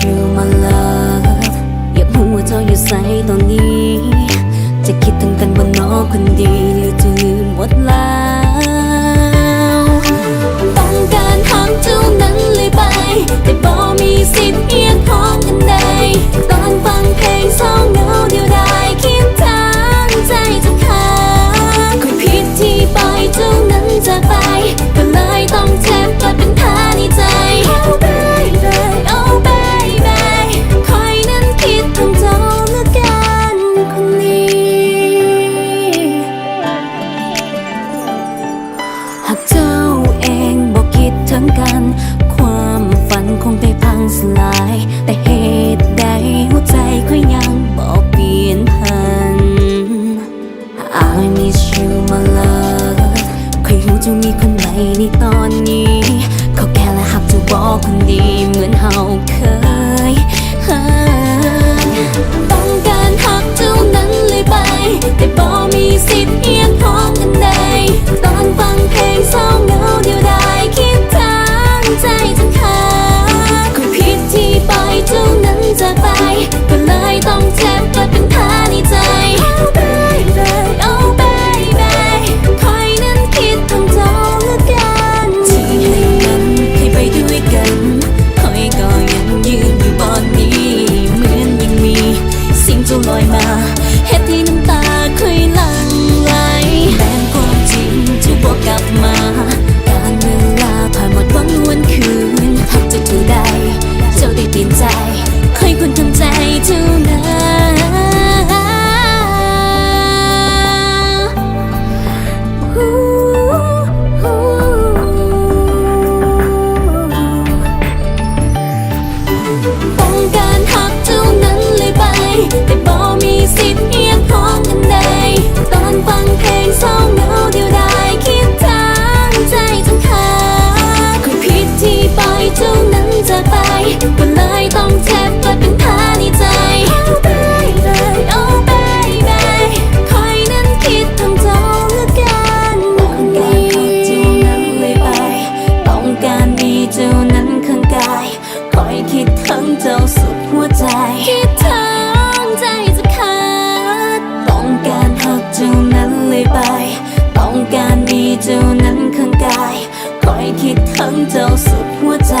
you my love อยากรู้ว่าเจ้าอยู่ไสตอนนี้จะคิดถึงกันบนน้องคนดีหรือจะลืมหมดแล้วต้องการหักเท่านั้นเลยไปแต่บ่มีสิทธิ์เอียงพ้องกันใดตอนฟังเพลงเศร้าเหงาเดียวดายคิดทางใจจะขาดคุยผิดที่ปล่อยเจ้านั้นจากไปก็เลยต้องเจ็บกลายเป็นแผลในใจ Oh baby oh baby คอยนั้นคิดถึงเจ้าเหลือเกินคนนี้หากเจ้าเองบอกคิดถึงกันความฝันคงได้พังสลายแต่เหตุใดหัวใจค่อยยังบอกเปลี่ยนพัน I miss you my love ใครรู้จะมีคนใหม่ในตอนนี้เขาแค่และหักจะบอกคนดีเหมือนเฮาเคยต้องการหักเท่านั้นเลยไปแต่บ่มีสิทธิ์เอียงพ้องกันใดตอนฟังเพลงเศร้าเหงาเดียวดายคิดทางใจจะขาดคุยผิดที่ปล่อยเจ้านั้นจากไปก็เลยต้องเจ็บกลายเป็นแผลในใจ Oh baby oh baby คอยนั้นคิดถึงเจ้าเหลือเกินที่ให้กันให้ไปด้วยกันคอยก็ยังยืนอยู่บนนี้เหมือนยังมีสิ่งเจ้าลอยมาเหตุที่น้ำตาเคยหลั่งไหลแม้ความจริงจะบอกกลับมาการเวลาผ่านหมดวันวันคืนหักจะเท่าใดเจ้าได้เปลี่ยนใจคอยคนทำใจเท่านั้นต้องการหักเท่านั้นเลยไปแต่บ่มีสิทธิ์เอียงพ้องกันใดตอนฟังเพลงเศร้าเหงาเดียวดายคิดทางใจจนขาดคุยผิดที่ปล่อยเท่านั้นจากไปก็เลยต้องเจ็บกลายเป็นแผลในใจ Oh baby oh baby คอยนั้นคิดถึงเจ้าเหลือเกินต้องการหักเท่านั้นเลยไปต้องการมีเจ้านั้นข้างกายคอยคิดถึงเจ้าสุดหัวใจคิดถึงใจจะขาดต้องการหักเจ้านั้นเลยไปต้องการมีเจ้านั้นข้างกายคอยคิดถึงเจ้าสุดหัวใจ